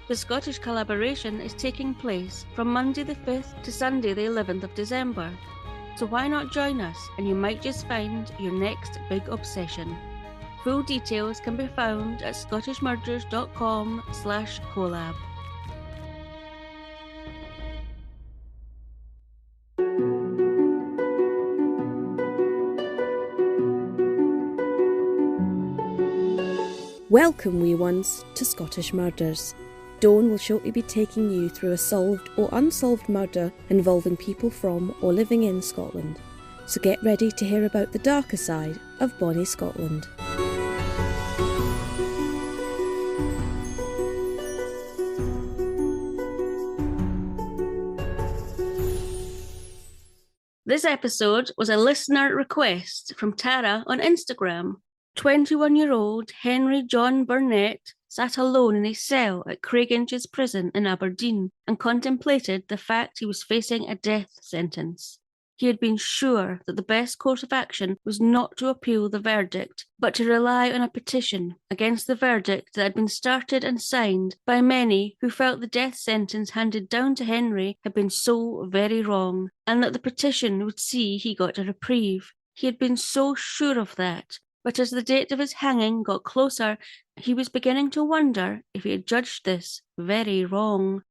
The Scottish collaboration is taking place from Monday the 5th to Sunday the 11th of December. So why not join us, and you might just find your next big obsession. Full details can be found at scottishmurders.com/collab. Welcome, wee ones, to Scottish Murders. Dawn will shortly be taking you through a solved or unsolved murder involving people from or living in Scotland. So get ready to hear about the darker side of bonnie Scotland. This episode was a listener request from Tara on Instagram. 21-year-old Henry John Burnett sat alone in a cell at Craiginch's prison in Aberdeen and contemplated the fact he was facing a death sentence. He had been sure that the best course of action was not to appeal the verdict, but to rely on a petition against the verdict that had been started and signed by many who felt the death sentence handed down to Henry had been so very wrong, and that the petition would see he got a reprieve. He had been so sure of that, but as the date of his hanging got closer, he was beginning to wonder if he had judged this very wrong.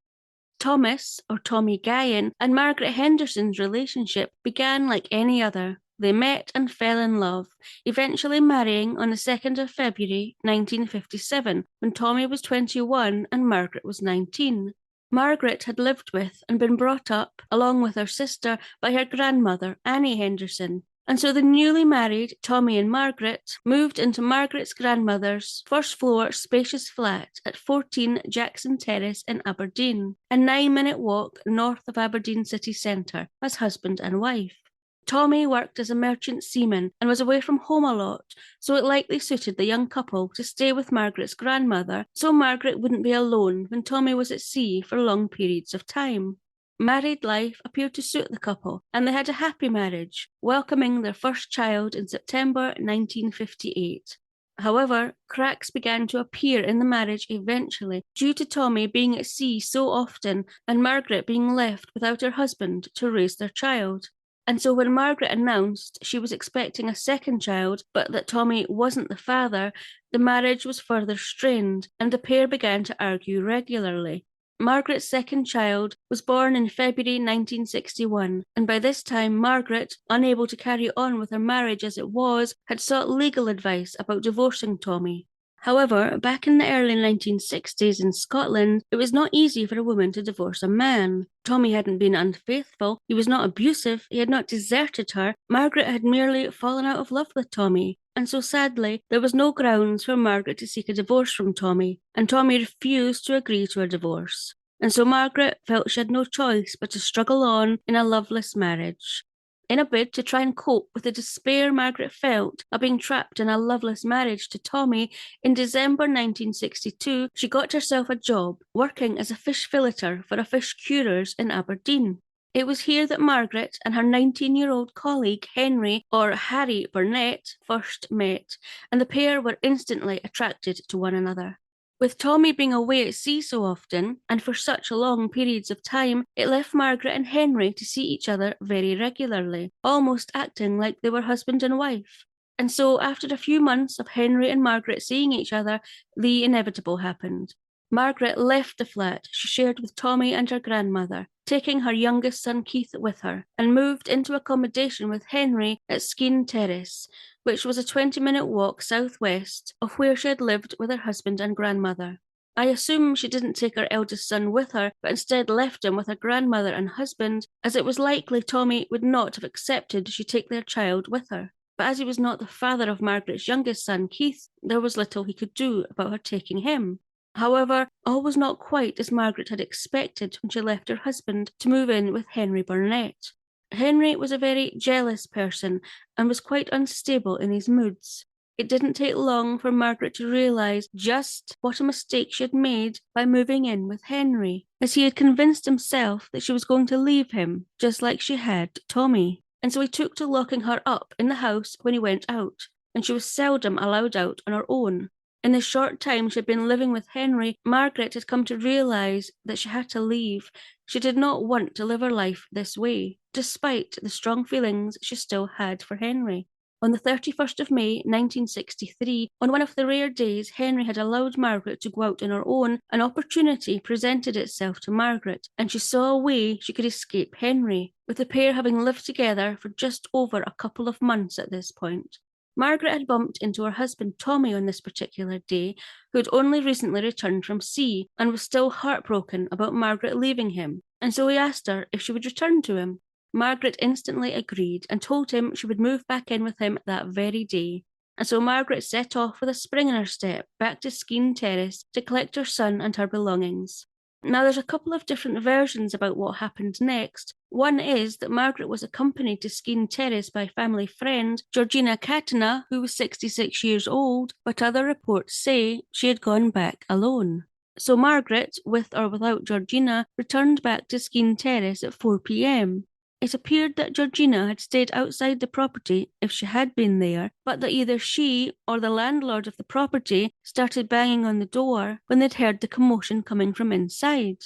Thomas, or Tommy Guyan, and Margaret Henderson's relationship began like any other. They met and fell in love, eventually marrying on the 2nd of February 1957, when Tommy was 21 and Margaret was 19. Margaret had lived with and been brought up, along with her sister, by her grandmother, Annie Henderson. And so the newly married Tommy and Margaret moved into Margaret's grandmother's first-floor spacious flat at 14 Jackson Terrace in Aberdeen, a 9-minute walk north of Aberdeen city centre, as husband and wife. Tommy worked as a merchant seaman and was away from home a lot, so it likely suited the young couple to stay with Margaret's grandmother so Margaret wouldn't be alone when Tommy was at sea for long periods of time. Married life appeared to suit the couple, and they had a happy marriage, welcoming their first child in September 1958. However, cracks began to appear in the marriage eventually, due to Tommy being at sea so often and Margaret being left without her husband to raise their child. And so when Margaret announced she was expecting a second child, but that Tommy wasn't the father, the marriage was further strained, and the pair began to argue regularly. Margaret's second child was born in February 1961, and by this time Margaret, unable to carry on with her marriage as it was, had sought legal advice about divorcing Tommy. However, back in the early 1960s in Scotland, it was not easy for a woman to divorce a man. Tommy hadn't been unfaithful, he was not abusive, he had not deserted her. Margaret had merely fallen out of love with Tommy. And so sadly, there was no grounds for Margaret to seek a divorce from Tommy, and Tommy refused to agree to a divorce. And so Margaret felt she had no choice but to struggle on in a loveless marriage. In a bid to try and cope with the despair Margaret felt of being trapped in a loveless marriage to Tommy, in December 1962, she got herself a job working as a fish filleter for a fish curers in Aberdeen. It was here that Margaret and her 19-year-old colleague Henry, or Harry Burnett, first met, and the pair were instantly attracted to one another. With Tommy being away at sea so often, and for such long periods of time, it left Margaret and Henry to see each other very regularly, almost acting like they were husband and wife. And so, after a few months of Henry and Margaret seeing each other, the inevitable happened. Margaret left the flat she shared with Tommy and her grandmother, taking her youngest son Keith with her, and moved into accommodation with Henry at Skene Terrace, which was a 20-minute walk southwest of where she had lived with her husband and grandmother. I assume she didn't take her eldest son with her, but instead left him with her grandmother and husband, as it was likely Tommy would not have accepted she take their child with her. But as he was not the father of Margaret's youngest son, Keith, there was little he could do about her taking him. However, all was not quite as Margaret had expected when she left her husband to move in with Henry Burnett. Henry was a very jealous person and was quite unstable in his moods. It didn't take long for Margaret to realise just what a mistake she had made by moving in with Henry, as he had convinced himself that she was going to leave him, just like she had Tommy. And so he took to locking her up in the house when he went out, and she was seldom allowed out on her own. In the short time she had been living with Henry, Margaret had come to realise that she had to leave. She did not want to live her life this way, despite the strong feelings she still had for Henry. On the 31st of May, 1963, on one of the rare days Henry had allowed Margaret to go out on her own, an opportunity presented itself to Margaret, and she saw a way she could escape Henry, with the pair having lived together for just over a couple of months at this point. Margaret had bumped into her husband Tommy on this particular day, who had only recently returned from sea and was still heartbroken about Margaret leaving him, and so he asked her if she would return to him. Margaret instantly agreed and told him she would move back in with him that very day. And so Margaret set off with a spring in her step back to Skene Terrace to collect her son and her belongings. Now, there's a couple of different versions about what happened next. One is that Margaret was accompanied to Skene Terrace by family friend Georgina Katina, who was 66 years old, but other reports say she had gone back alone. So Margaret, with or without Georgina, returned back to Skene Terrace at 4 p.m. It appeared that Georgina had stayed outside the property if she had been there, but that either she or the landlord of the property started banging on the door when they'd heard the commotion coming from inside.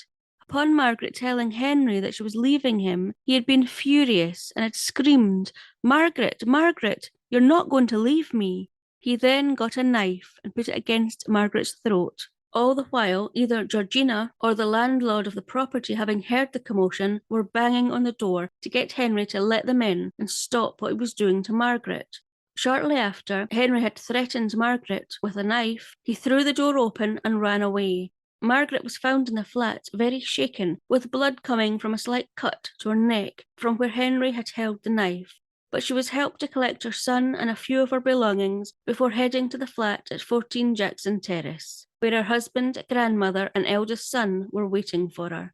Upon Margaret telling Henry that she was leaving him, he had been furious and had screamed, "Margaret, Margaret, you're not going to leave me." He then got a knife and put it against Margaret's throat. All the while, either Georgina or the landlord of the property, having heard the commotion, were banging on the door to get Henry to let them in and stop what he was doing to Margaret. Shortly after, Henry had threatened Margaret with a knife. He threw the door open and ran away. Margaret was found in the flat, very shaken, with blood coming from a slight cut to her neck from where Henry had held the knife. But she was helped to collect her son and a few of her belongings before heading to the flat at 14 Jackson Terrace, where her husband, grandmother, and eldest son were waiting for her.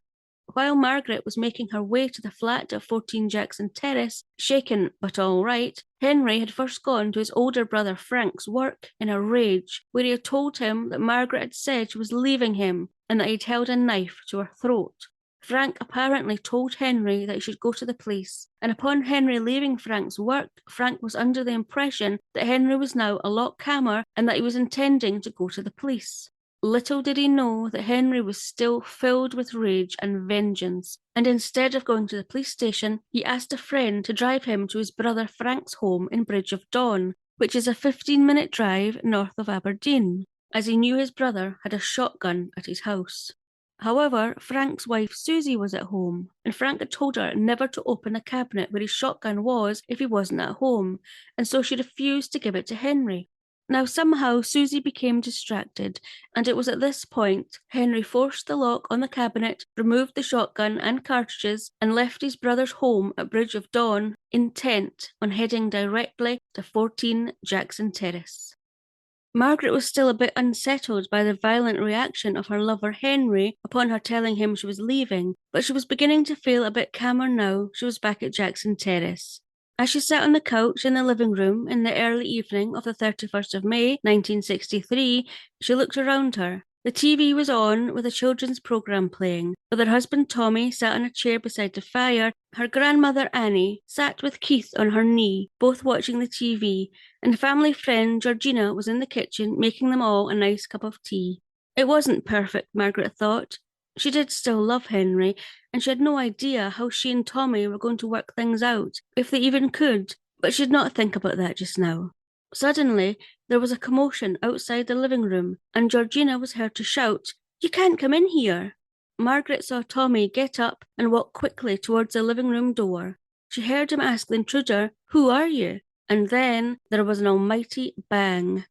While Margaret was making her way to the flat at 14 Jackson Terrace, shaken but all right, Henry had first gone to his older brother Frank's work in a rage, where he had told him that Margaret had said she was leaving him and that he'd held a knife to her throat. Frank apparently told Henry that he should go to the police, and upon Henry leaving Frank's work, Frank was under the impression that Henry was now a lot calmer and that he was intending to go to the police. Little did he know that Henry was still filled with rage and vengeance, and instead of going to the police station, he asked a friend to drive him to his brother Frank's home in Bridge of Dawn, which is a 15-minute drive north of Aberdeen, as he knew his brother had a shotgun at his house. However, Frank's wife Susie was at home, and Frank had told her never to open a cabinet where his shotgun was if he wasn't at home, and so she refused to give it to Henry. Now somehow Susie became distracted, and it was at this point Henry forced the lock on the cabinet, removed the shotgun and cartridges, and left his brother's home at Bridge of Dawn, intent on heading directly to 14 Jackson Terrace. Margaret was still a bit unsettled by the violent reaction of her lover Henry upon her telling him she was leaving, but she was beginning to feel a bit calmer now she was back at Jackson Terrace. As she sat on the couch in the living room in the early evening of the 31st of May, 1963, she looked around her. The TV was on with a children's programme playing, with her husband Tommy sat on a chair beside the fire. Her grandmother Annie sat with Keith on her knee, both watching the TV, and family friend Georgina was in the kitchen making them all a nice cup of tea. It wasn't perfect, Margaret thought. She did still love Henry, and she had no idea how she and Tommy were going to work things out, if they even could, but she did not think about that just now. Suddenly, there was a commotion outside the living room, and Georgina was heard to shout, "You can't come in here!" Margaret saw Tommy get up and walk quickly towards the living room door. She heard him ask the intruder, "Who are you?" And then there was an almighty bang.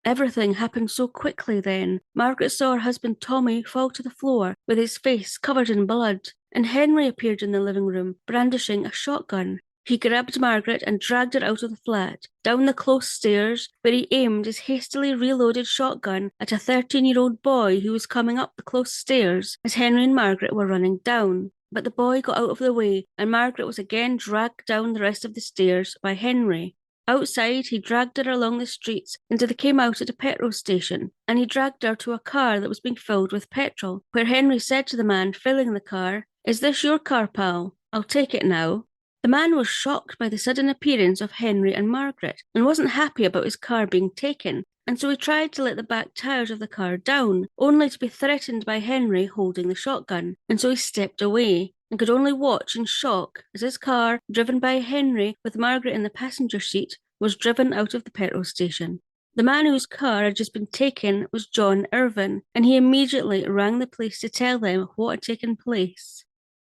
Everything happened so quickly then. Margaret saw her husband Tommy fall to the floor with his face covered in blood, and Henry appeared in the living room, brandishing a shotgun. He grabbed Margaret and dragged her out of the flat, down the close stairs, where he aimed his hastily reloaded shotgun at a 13-year-old boy who was coming up the close stairs as Henry and Margaret were running down. But the boy got out of the way, and Margaret was again dragged down the rest of the stairs by Henry. Outside, he dragged her along the streets until they came out at a petrol station, and he dragged her to a car that was being filled with petrol, where Henry said to the man filling the car, "Is this your car, pal? I'll take it now." The man was shocked by the sudden appearance of Henry and Margaret, and wasn't happy about his car being taken, and so he tried to let the back tires of the car down, only to be threatened by Henry holding the shotgun, and so he stepped away and could only watch in shock as his car, driven by Henry with Margaret in the passenger seat, was driven out of the petrol station. The man whose car had just been taken was John Irvin, and he immediately rang the police to tell them what had taken place.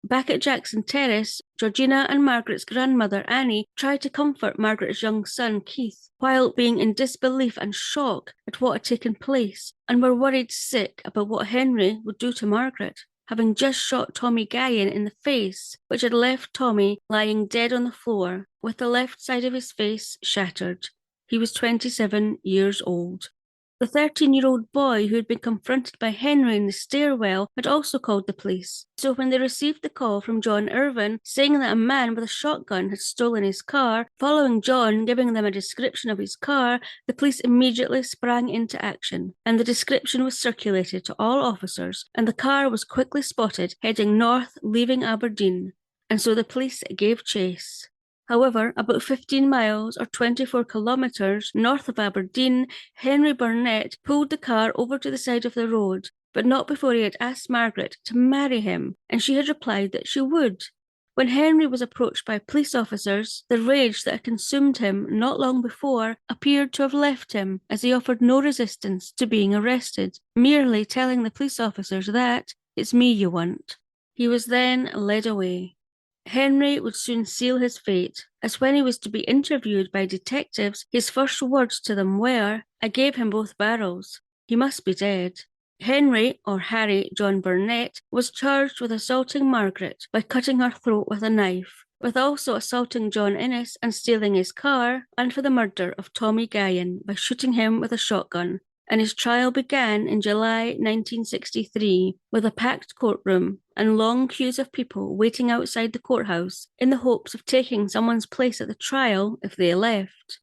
Back at Jackson Terrace, Georgina and Margaret's grandmother, Annie, tried to comfort Margaret's young son, Keith, while being in disbelief and shock at what had taken place, and were worried sick about what Henry would do to Margaret, having just shot Tommy Guyan in the face, which had left Tommy lying dead on the floor, with the left side of his face shattered. He was 27 years old. The 13-year-old boy who had been confronted by Henry in the stairwell had also called the police. So when they received the call from John Irvin saying that a man with a shotgun had stolen his car, following John giving them a description of his car, the police immediately sprang into action, and the description was circulated to all officers, and the car was quickly spotted heading north, leaving Aberdeen. And so the police gave chase. However, about 15 miles or 24 kilometres north of Aberdeen, Henry Burnett pulled the car over to the side of the road, but not before he had asked Margaret to marry him, and she had replied that she would. When Henry was approached by police officers, the rage that had consumed him not long before appeared to have left him, as he offered no resistance to being arrested, merely telling the police officers that, "It's me you want." He was then led away. Henry would soon seal his fate, as when he was to be interviewed by detectives, his first words to them were, "I gave him both barrels. He must be dead." Henry, or Harry John Burnett, was charged with assaulting Margaret by cutting her throat with a knife, with also assaulting John Innes and stealing his car, and for the murder of Tommy Guyan by shooting him with a shotgun. And his trial began in July 1963 with a packed courtroom and long queues of people waiting outside the courthouse in the hopes of taking someone's place at the trial if they left.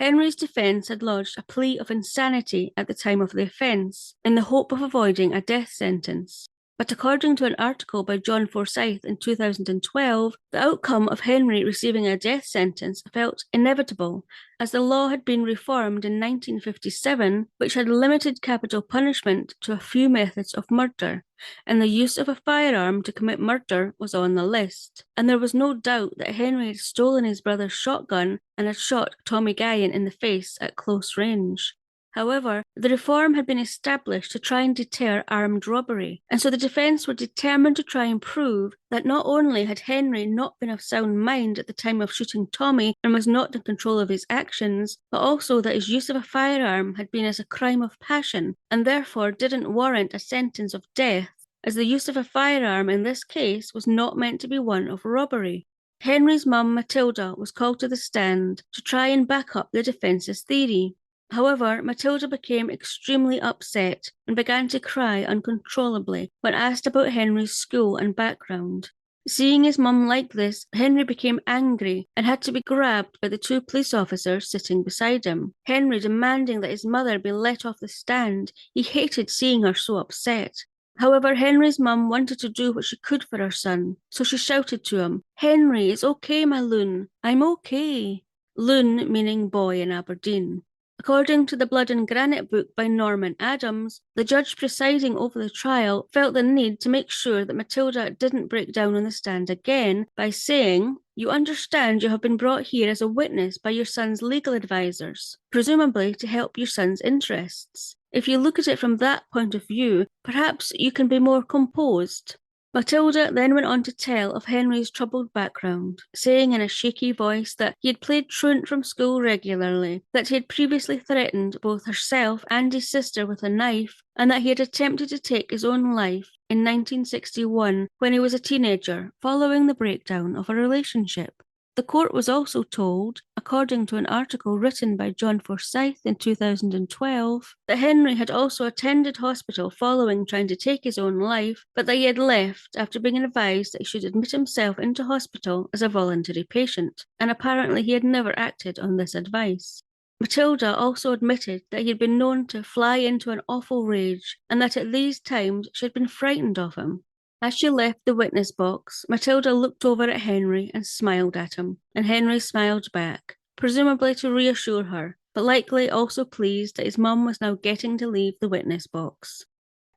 Henry's defence had lodged a plea of insanity at the time of the offence in the hope of avoiding a death sentence. But according to an article by John Forsyth in 2012, the outcome of Henry receiving a death sentence felt inevitable, as the law had been reformed in 1957, which had limited capital punishment to a few methods of murder, and the use of a firearm to commit murder was on the list. And there was no doubt that Henry had stolen his brother's shotgun and had shot Tommy Guyan in the face at close range. However, the reform had been established to try and deter armed robbery, and so the defence were determined to try and prove that not only had Henry not been of sound mind at the time of shooting Tommy and was not in control of his actions, but also that his use of a firearm had been as a crime of passion, and therefore didn't warrant a sentence of death, as the use of a firearm in this case was not meant to be one of robbery. Henry's mum, Matilda, was called to the stand to try and back up the defence's theory. However, Matilda became extremely upset and began to cry uncontrollably when asked about Henry's school and background. Seeing his mum like this, Henry became angry and had to be grabbed by the two police officers sitting beside him, Henry demanding that his mother be let off the stand. He hated seeing her so upset. However, Henry's mum wanted to do what she could for her son, so she shouted to him, "Henry, it's okay, my loon. I'm okay." Loon meaning boy in Aberdeen. According to the Blood and Granite book by Norman Adams, the judge presiding over the trial felt the need to make sure that Matilda didn't break down on the stand again by saying, "You understand you have been brought here as a witness by your son's legal advisors, presumably to help your son's interests. If you look at it from that point of view, perhaps you can be more composed." Matilda then went on to tell of Henry's troubled background, saying in a shaky voice that he had played truant from school regularly, that he had previously threatened both herself and his sister with a knife, and that he had attempted to take his own life in 1961 when he was a teenager, following the breakdown of a relationship. The court was also told, according to an article written by John Forsyth in 2012, that Henry had also attended hospital following trying to take his own life, but that he had left after being advised that he should admit himself into hospital as a voluntary patient, and apparently he had never acted on this advice. Matilda also admitted that he had been known to fly into an awful rage, and that at these times she had been frightened of him. As she left the witness box, Matilda looked over at Henry and smiled at him, and Henry smiled back, presumably to reassure her, but likely also pleased that his mum was now getting to leave the witness box.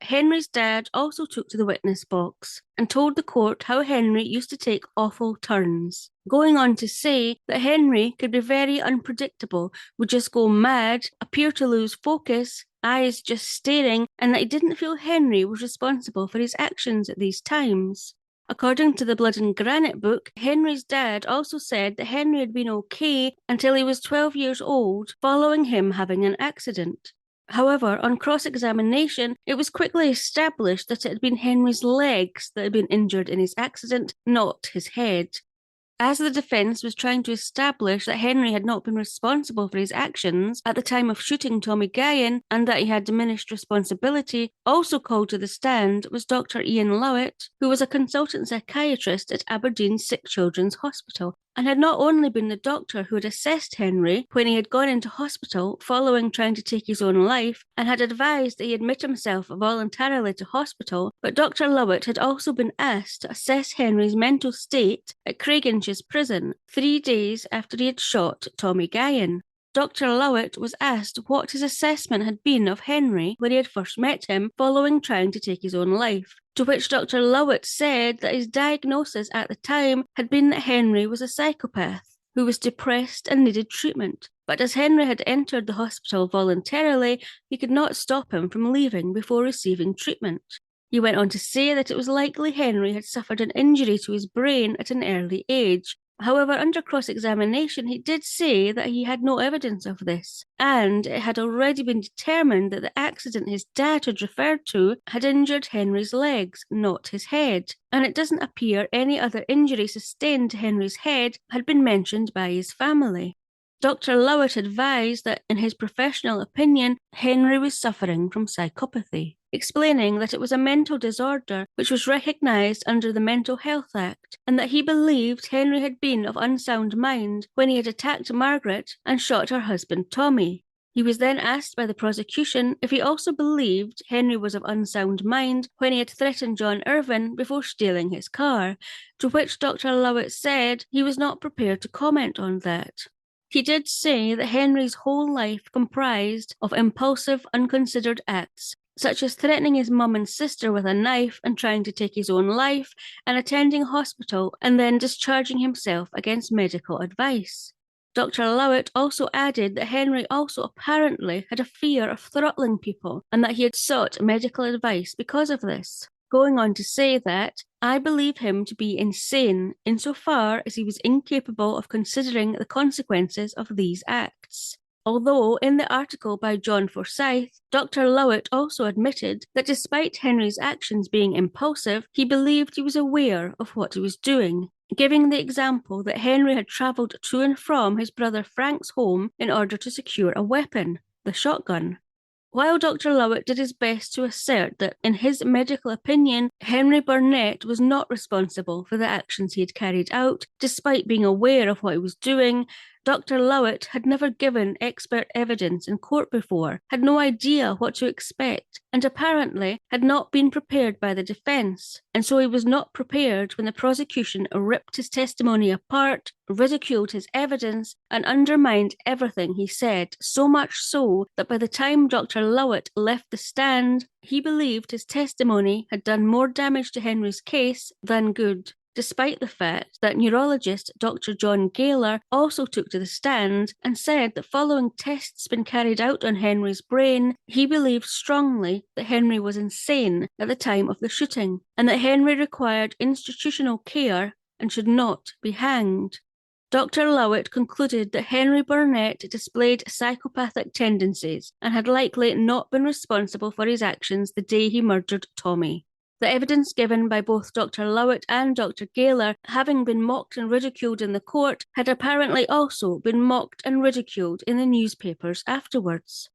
Henry's dad also took to the witness box and told the court how Henry used to take awful turns, going on to say that Henry could be very unpredictable, would just go mad, appear to lose focus, eyes just staring, and that he didn't feel Henry was responsible for his actions at these times. According to the Blood and Granite book, Henry's dad also said that Henry had been okay until he was 12 years old, following him having an accident. However, on cross-examination, it was quickly established that it had been Henry's legs that had been injured in his accident, not his head. As the defence was trying to establish that Henry had not been responsible for his actions at the time of shooting Tommy Guyan and that he had diminished responsibility, also called to the stand was Dr. Ian Lowett, who was a consultant psychiatrist at Aberdeen Sick Children's Hospital, and had not only been the doctor who had assessed Henry when he had gone into hospital following trying to take his own life and had advised that he admit himself voluntarily to hospital, but Dr. Lowett had also been asked to assess Henry's mental state at Craiginsh's prison 3 days after he had shot Tommy Guyan. Dr. Lowett was asked what his assessment had been of Henry when he had first met him following trying to take his own life, to which Dr. Lowett said that his diagnosis at the time had been that Henry was a psychopath who was depressed and needed treatment. But as Henry had entered the hospital voluntarily, he could not stop him from leaving before receiving treatment. He went on to say that it was likely Henry had suffered an injury to his brain at an early age. However, under cross-examination, he did say that he had no evidence of this, and it had already been determined that the accident his dad had referred to had injured Henry's legs, not his head, and it doesn't appear any other injury sustained to Henry's head had been mentioned by his family. Dr. Lowett advised that, in his professional opinion, Henry was suffering from psychopathy, explaining that it was a mental disorder which was recognised under the Mental Health Act, and that he believed Henry had been of unsound mind when he had attacked Margaret and shot her husband Tommy. He was then asked by the prosecution if he also believed Henry was of unsound mind when he had threatened John Irvine before stealing his car, to which Dr. Lowett said he was not prepared to comment on that. He did say that Henry's whole life comprised of impulsive, unconsidered acts, such as threatening his mum and sister with a knife and trying to take his own life, and attending hospital and then discharging himself against medical advice. Dr. Lowett also added that Henry also apparently had a fear of throttling people and that he had sought medical advice because of this, going on to say that, "I believe him to be insane insofar as he was incapable of considering the consequences of these acts." Although in the article by John Forsyth, Dr. Lowett also admitted that despite Henry's actions being impulsive, he believed he was aware of what he was doing, giving the example that Henry had travelled to and from his brother Frank's home in order to secure a weapon, the shotgun. While Dr. Lowett did his best to assert that, in his medical opinion, Henry Burnett was not responsible for the actions he had carried out, despite being aware of what he was doing, Dr. Lowett had never given expert evidence in court before, had no idea what to expect, and apparently had not been prepared by the defence, and so he was not prepared when the prosecution ripped his testimony apart, ridiculed his evidence, and undermined everything he said, so much so that by the time Dr. Lowett left the stand, he believed his testimony had done more damage to Henry's case than good, despite the fact that neurologist Dr. John Gaylor also took to the stand and said that following tests being carried out on Henry's brain, he believed strongly that Henry was insane at the time of the shooting, and that Henry required institutional care and should not be hanged. Dr. Lowett concluded that Henry Burnett displayed psychopathic tendencies and had likely not been responsible for his actions the day he murdered Tommy. The evidence given by both Dr. Lowett and Dr. Gaylor, having been mocked and ridiculed in the court, had apparently also been mocked and ridiculed in the newspapers afterwards.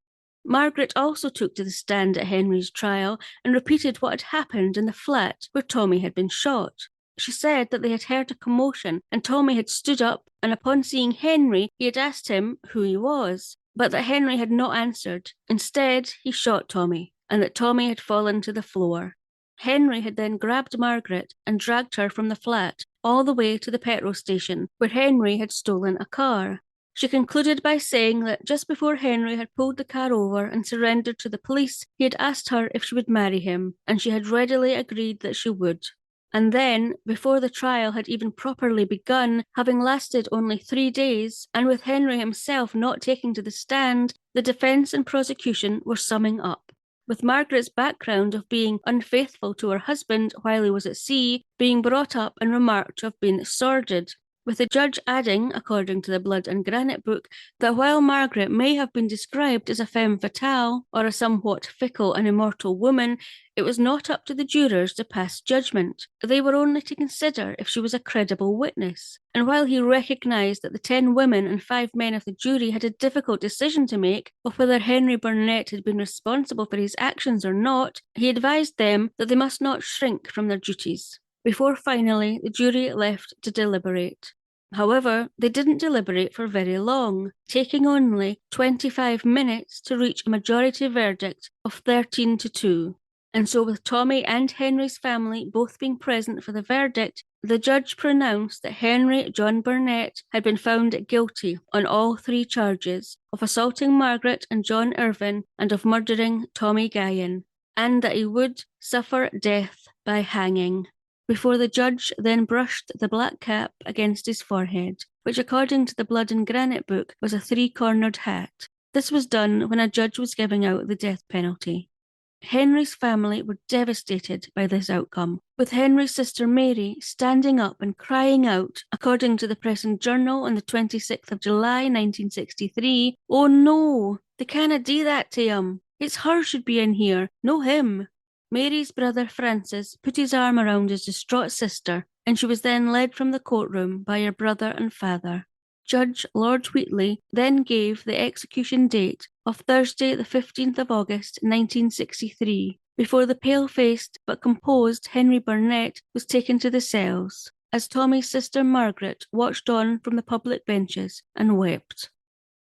Margaret also took to the stand at Henry's trial and repeated what had happened in the flat where Tommy had been shot. She said that they had heard a commotion and Tommy had stood up, and upon seeing Henry, he had asked him who he was, but that Henry had not answered. Instead, he shot Tommy, and that Tommy had fallen to the floor. Henry had then grabbed Margaret and dragged her from the flat all the way to the petrol station, where Henry had stolen a car. She concluded by saying that just before Henry had pulled the car over and surrendered to the police, he had asked her if she would marry him, and she had readily agreed that she would. And then, before the trial had even properly begun, having lasted only 3 days, and with Henry himself not taking to the stand, the defence and prosecution were summing up. With Margaret's background of being unfaithful to her husband while he was at sea being brought up and remarked to have been sordid, with the judge adding, according to the Blood and Granite book, that while Margaret may have been described as a femme fatale, or a somewhat fickle and immortal woman, it was not up to the jurors to pass judgment. They were only to consider if she was a credible witness. And while he recognised that the 10 women and 5 men of the jury had a difficult decision to make of whether Henry Burnett had been responsible for his actions or not, he advised them that they must not shrink from their duties. Before finally the jury left to deliberate. However, they didn't deliberate for very long, taking only 25 minutes to reach a majority verdict of 13-2. And so with Tommy and Henry's family both being present for the verdict, the judge pronounced that Henry John Burnett had been found guilty on all 3 charges of assaulting Margaret and John Irvin and of murdering Tommy Guyan, and that he would suffer death by hanging. Before the judge then brushed the black cap against his forehead, which according to the Blood and Granite book was a 3-cornered hat. This was done when a judge was giving out the death penalty. Henry's family were devastated by this outcome, with Henry's sister Mary standing up and crying out, according to the Press and Journal on the 26th of July 1963, "Oh no, they canna do that to him. It's her should be in here, no him." Mary's brother Francis put his arm around his distraught sister, and she was then led from the courtroom by her brother and father. Judge Lord Wheatley then gave the execution date of Thursday the 15th of August 1963, before the pale-faced but composed Henry Burnett was taken to the cells, as Tommy's sister Margaret watched on from the public benches and wept.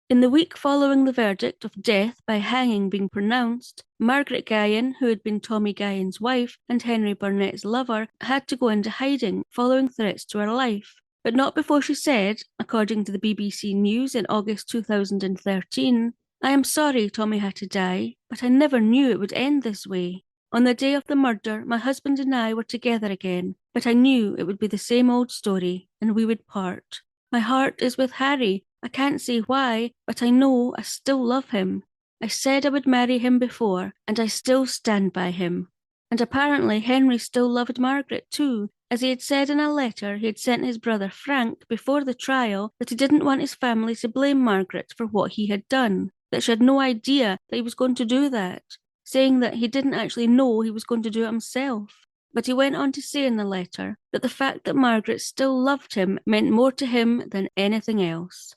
In the week following the verdict of death by hanging being pronounced, Margaret Guyan, who had been Tommy Guyan's wife and Henry Burnett's lover, had to go into hiding following threats to her life. But not before she said, according to the BBC News in August 2013, "I am sorry Tommy had to die, but I never knew it would end this way. On the day of the murder, my husband and I were together again, but I knew it would be the same old story, and we would part. My heart is with Harry. I can't say why, but I know I still love him. I said I would marry him before, and I still stand by him." And apparently Henry still loved Margaret too, as he had said in a letter he had sent his brother Frank before the trial that he didn't want his family to blame Margaret for what he had done, that she had no idea that he was going to do that, saying that he didn't actually know he was going to do it himself. But he went on to say in the letter that the fact that Margaret still loved him meant more to him than anything else.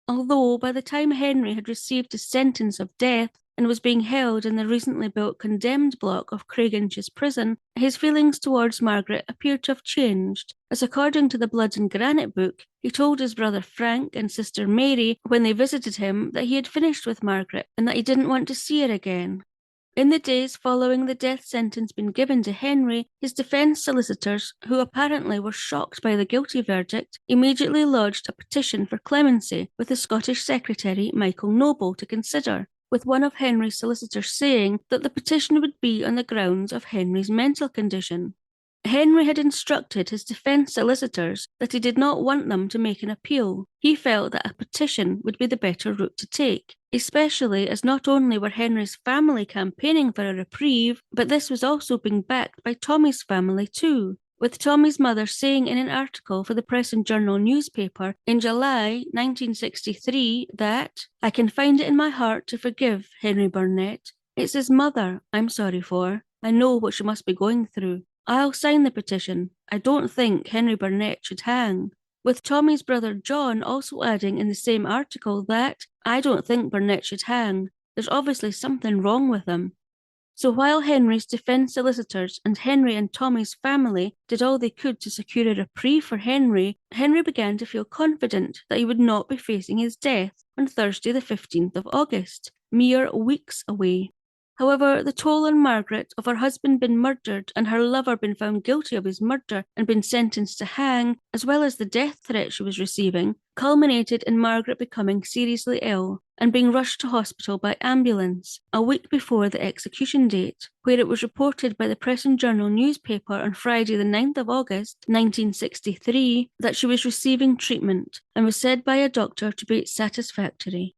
Although by the time Henry had received his sentence of death and was being held in the recently built condemned block of Craiginch's prison, his feelings towards Margaret appeared to have changed, as according to the Blood and Granite book, he told his brother Frank and sister Mary when they visited him that he had finished with Margaret and that he didn't want to see her again. In the days following the death sentence being given to Henry, his defence solicitors, who apparently were shocked by the guilty verdict, immediately lodged a petition for clemency with the Scottish Secretary Michael Noble to consider, with one of Henry's solicitors saying that the petition would be on the grounds of Henry's mental condition. Henry had instructed his defence solicitors that he did not want them to make an appeal. He felt that a petition would be the better route to take, especially as not only were Henry's family campaigning for a reprieve, but this was also being backed by Tommy's family too, with Tommy's mother saying in an article for the Press and Journal newspaper in July 1963 that, "I can find it in my heart to forgive Henry Burnett. It's his mother I'm sorry for. I know what she must be going through. I'll sign the petition. I don't think Henry Burnett should hang." With Tommy's brother John also adding in the same article that, "I don't think Burnett should hang. There's obviously something wrong with him." So while Henry's defence solicitors and Henry and Tommy's family did all they could to secure a reprieve for Henry, Henry began to feel confident that he would not be facing his death on Thursday the 15th of August, mere weeks away. However, the toll on Margaret of her husband being murdered and her lover being found guilty of his murder and been sentenced to hang, as well as the death threat she was receiving, culminated in Margaret becoming seriously ill and being rushed to hospital by ambulance a week before the execution date, where it was reported by the Press and Journal newspaper on Friday the 9th of August 1963 that she was receiving treatment and was said by a doctor to be satisfactory.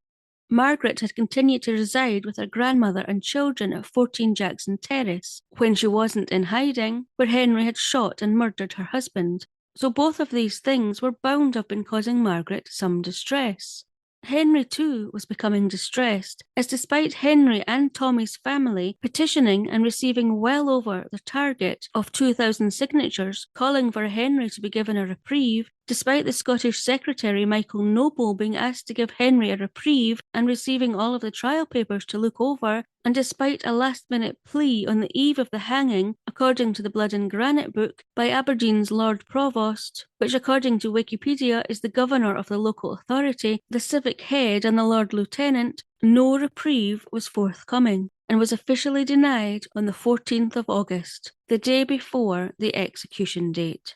Margaret had continued to reside with her grandmother and children at 14 Jackson Terrace when she wasn't in hiding, where Henry had shot and murdered her husband. So both of these things were bound up in causing Margaret some distress. Henry, too, was becoming distressed, as despite Henry and Tommy's family petitioning and receiving well over the target of 2,000 signatures calling for Henry to be given a reprieve, despite the Scottish Secretary Michael Noble being asked to give Henry a reprieve and receiving all of the trial papers to look over, and despite a last-minute plea on the eve of the hanging, according to the Blood and Granite book, by Aberdeen's Lord Provost, which according to Wikipedia is the governor of the local authority, the civic head and the Lord Lieutenant, no reprieve was forthcoming, and was officially denied on the 14th of August, the day before the execution date.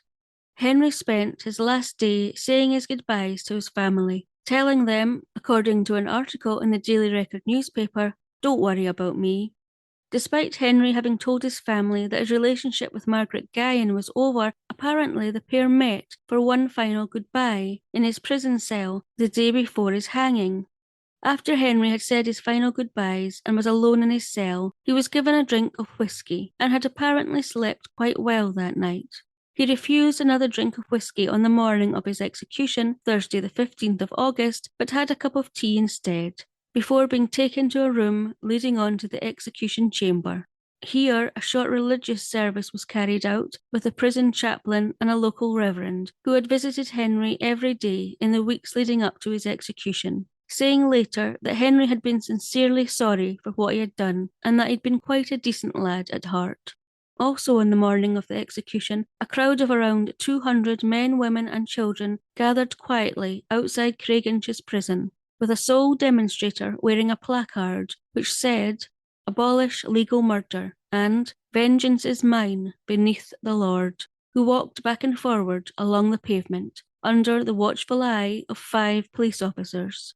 Henry spent his last day saying his goodbyes to his family, telling them, according to an article in the Daily Record newspaper, "Don't worry about me." Despite Henry having told his family that his relationship with Margaret Guyan was over, apparently the pair met for one final goodbye in his prison cell the day before his hanging. After Henry had said his final goodbyes and was alone in his cell, he was given a drink of whisky and had apparently slept quite well that night. He refused another drink of whisky on the morning of his execution, Thursday the 15th of August, but had a cup of tea instead, before being taken to a room leading on to the execution chamber. Here, a short religious service was carried out with a prison chaplain and a local reverend, who had visited Henry every day in the weeks leading up to his execution, saying later that Henry had been sincerely sorry for what he had done and that he'd been quite a decent lad at heart. Also on the morning of the execution, a crowd of around 200 men, women and children gathered quietly outside Craiginch's prison, with a sole demonstrator wearing a placard which said, "Abolish legal murder," and "Vengeance is mine beneath the Lord," who walked back and forward along the pavement under the watchful eye of 5 police officers.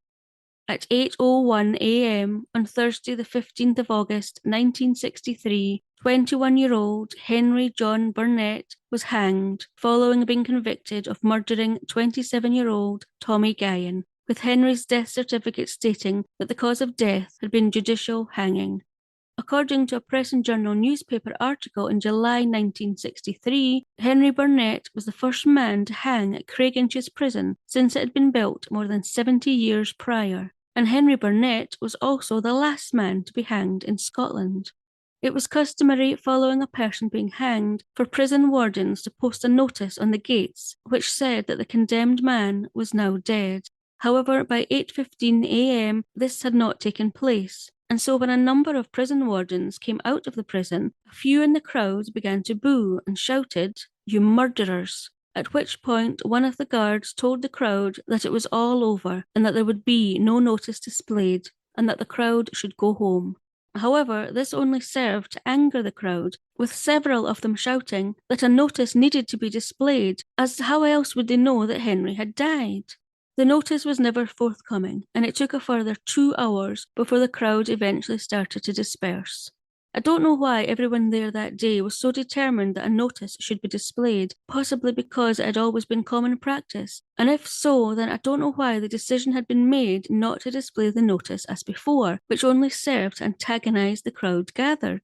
At 8:01 a.m. on Thursday the 15th of August 1963, 21-year-old Henry John Burnett was hanged following being convicted of murdering 27-year-old Tommy Guyan, with Henry's death certificate stating that the cause of death had been judicial hanging. According to a Press and Journal newspaper article in July 1963, Henry Burnett was the first man to hang at Craiginch's prison since it had been built more than 70 years prior, and Henry Burnett was also the last man to be hanged in Scotland. It was customary following a person being hanged for prison wardens to post a notice on the gates which said that the condemned man was now dead. However, by 8:15 a.m. this had not taken place, and so when a number of prison wardens came out of the prison, a few in the crowd began to boo and shouted, "You murderers!" At which point one of the guards told the crowd that it was all over and that there would be no notice displayed and that the crowd should go home. However, this only served to anger the crowd, with several of them shouting that a notice needed to be displayed, as how else would they know that Henry had died? The notice was never forthcoming, and it took a further 2 hours before the crowd eventually started to disperse. I don't know why everyone there that day was so determined that a notice should be displayed, possibly because it had always been common practice, and if so, then I don't know why the decision had been made not to display the notice as before, which only served to antagonise the crowd gathered.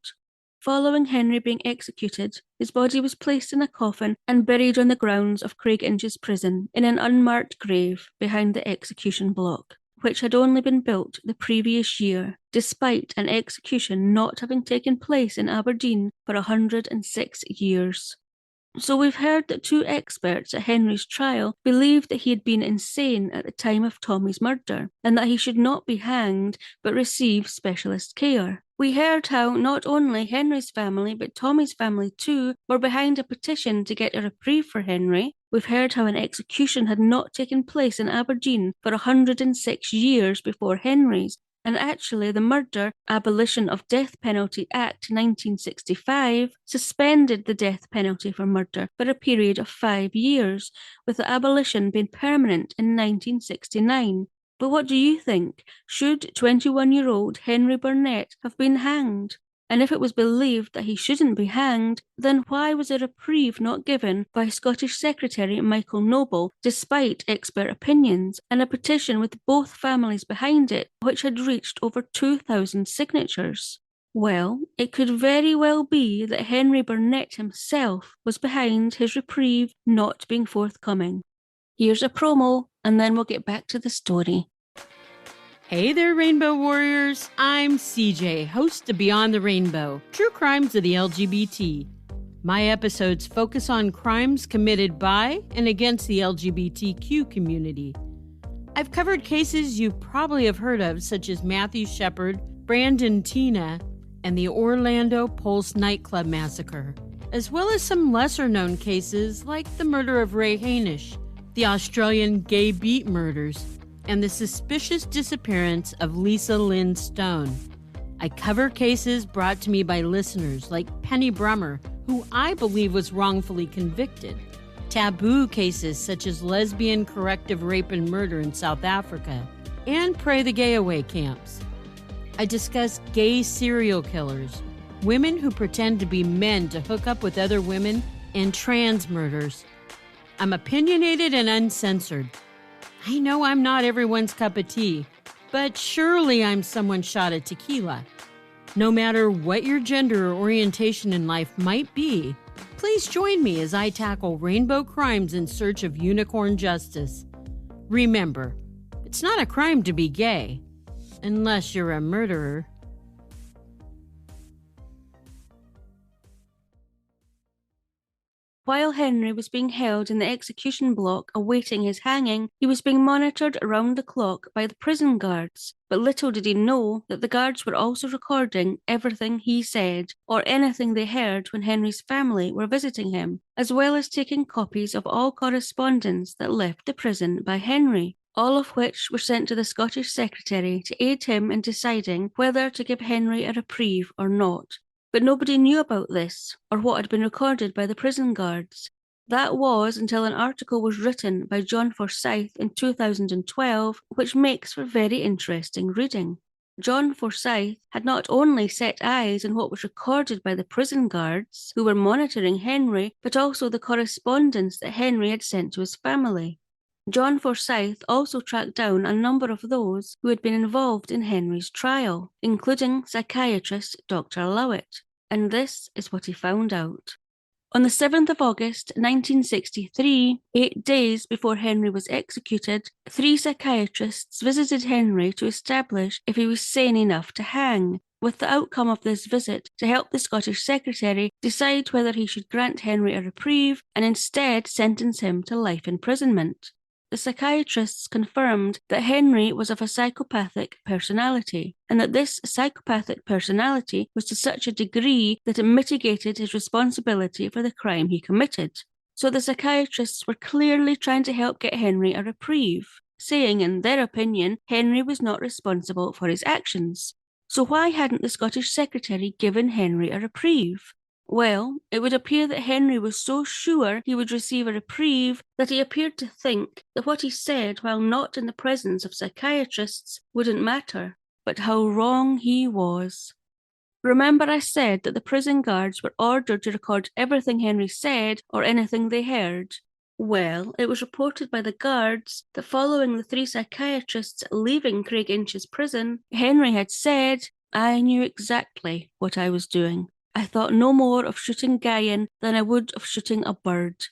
Following Henry being executed, his body was placed in a coffin and buried on the grounds of Craiginch's prison in an unmarked grave behind the execution block, which had only been built the previous year, despite an execution not having taken place in Aberdeen for 106 years. So we've heard that 2 experts at Henry's trial believed that he had been insane at the time of Tommy's murder, and that he should not be hanged but receive specialist care. We heard how not only Henry's family but Tommy's family too were behind a petition to get a reprieve for Henry. We've heard how an execution had not taken place in Aberdeen for 106 years before Henry's, And actually, the Murder, Abolition of Death Penalty Act 1965 suspended the death penalty for murder for a period of 5 years, with the abolition being permanent in 1969. But what do you think? Should 21-year-old Henry Burnett have been hanged? And if it was believed that he shouldn't be hanged, then why was a reprieve not given by Scottish Secretary Michael Noble, despite expert opinions and a petition with both families behind it, which had reached over 2,000 signatures? Well, it could very well be that Henry Burnett himself was behind his reprieve not being forthcoming. Here's a promo, and then we'll get back to the story. Hey there, Rainbow Warriors. I'm CJ, host of Beyond the Rainbow, True Crimes of the LGBT. My episodes focus on crimes committed by and against the LGBTQ community. I've covered cases you probably have heard of, such as Matthew Shepard, Brandon Tina, and the Orlando Pulse nightclub massacre, as well as some lesser-known cases like the murder of Ray Hainish, the Australian gay beat murders, and the suspicious disappearance of Lisa Lynn Stone. I cover cases brought to me by listeners like Penny Brummer, who I believe was wrongfully convicted, taboo cases such as lesbian corrective rape and murder in South Africa, and Pray the Gay Away camps. I discuss gay serial killers, women who pretend to be men to hook up with other women, and trans murders. I'm opinionated and uncensored. I know I'm not everyone's cup of tea, but surely I'm someone's shot at tequila. No matter what your gender or orientation in life might be, please join me as I tackle rainbow crimes in search of unicorn justice. Remember, it's not a crime to be gay, unless you're a murderer. While Henry was being held in the execution block awaiting his hanging, he was being monitored around the clock by the prison guards. But little did he know that the guards were also recording everything he said, or anything they heard when Henry's family were visiting him, as well as taking copies of all correspondence that left the prison by Henry, all of which were sent to the Scottish Secretary to aid him in deciding whether to give Henry a reprieve or not. But nobody knew about this, or what had been recorded by the prison guards. That was until an article was written by John Forsyth in 2012, which makes for very interesting reading. John Forsyth had not only set eyes on what was recorded by the prison guards, who were monitoring Henry, but also the correspondence that Henry had sent to his family. John Forsyth also tracked down a number of those who had been involved in Henry's trial, including psychiatrist Dr. Lowett, and this is what he found out. On the 7th of August 1963, 8 days before Henry was executed, 3 psychiatrists visited Henry to establish if he was sane enough to hang, with the outcome of this visit to help the Scottish Secretary decide whether he should grant Henry a reprieve and instead sentence him to life imprisonment. The psychiatrists confirmed that Henry was of a psychopathic personality, and that this psychopathic personality was to such a degree that it mitigated his responsibility for the crime he committed. So the psychiatrists were clearly trying to help get Henry a reprieve, saying in their opinion Henry was not responsible for his actions. So why hadn't the Scottish Secretary given Henry a reprieve? Well, it would appear that Henry was so sure he would receive a reprieve that he appeared to think that what he said while not in the presence of psychiatrists wouldn't matter. But how wrong he was. Remember I said that the prison guards were ordered to record everything Henry said or anything they heard? Well, it was reported by the guards that following the 3 psychiatrists leaving Craiginch's prison, Henry had said, "I knew exactly what I was doing. I thought no more of shooting Guyan than I would of shooting a bird."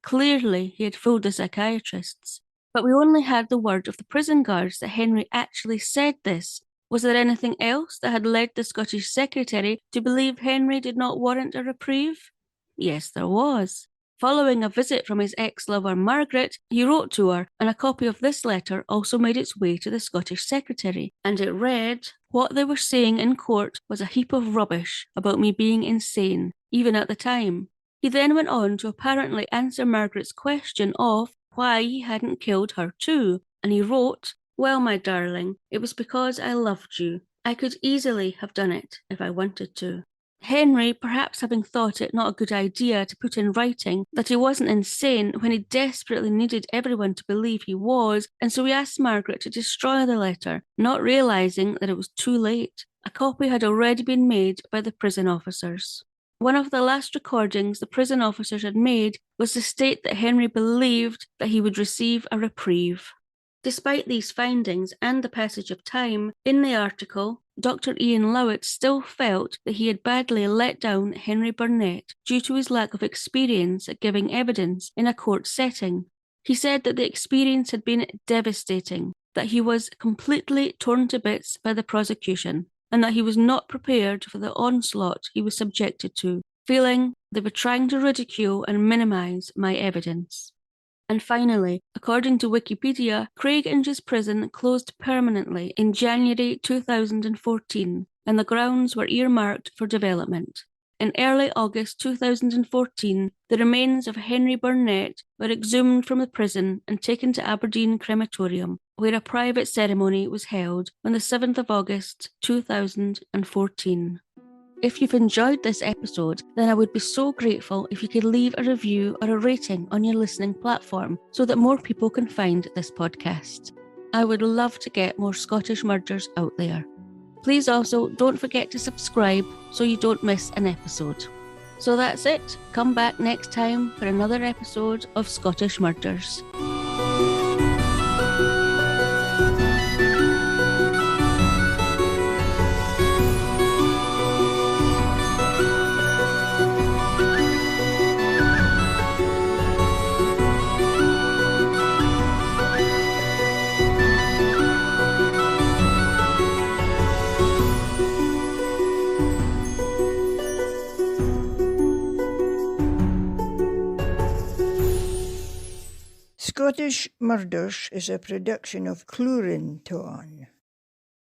Clearly, he had fooled the psychiatrists. But we only had the word of the prison guards that Henry actually said this. Was there anything else that had led the Scottish Secretary to believe Henry did not warrant a reprieve? Yes, there was. Following a visit from his ex-lover Margaret, he wrote to her, and a copy of this letter also made its way to the Scottish Secretary, and it read, "What they were saying in court was a heap of rubbish about me being insane, even at the time." He then went on to apparently answer Margaret's question of why he hadn't killed her too, and he wrote, Well, my darling, it was because I loved you. I could easily have done it if I wanted to. Henry, perhaps having thought it not a good idea to put in writing that he wasn't insane when he desperately needed everyone to believe he was, and so he asked Margaret to destroy the letter, not realising that it was too late. A copy had already been made by the prison officers. One of the last recordings the prison officers had made was to state that Henry believed that he would receive a reprieve. Despite these findings and the passage of time, in the article, Dr. Ian Lowett still felt that he had badly let down Henry Burnett due to his lack of experience at giving evidence in a court setting. He said that the experience had been devastating, that he was completely torn to bits by the prosecution, and that he was not prepared for the onslaught he was subjected to, feeling they were trying to ridicule and minimise my evidence. And finally, according to Wikipedia, Craig Inge's prison closed permanently in January 2014, and the grounds were earmarked for development. In early August 2014, the remains of Henry Burnett were exhumed from the prison and taken to Aberdeen Crematorium, where a private ceremony was held on the 7th of August 2014. If you've enjoyed this episode, then I would be so grateful if you could leave a review or a rating on your listening platform so that more people can find this podcast. I would love to get more Scottish murders out there. Please also don't forget to subscribe so you don't miss an episode. So that's it. Come back next time for another episode of Scottish Murders. Scottish Murders is a production of Cluarantonn.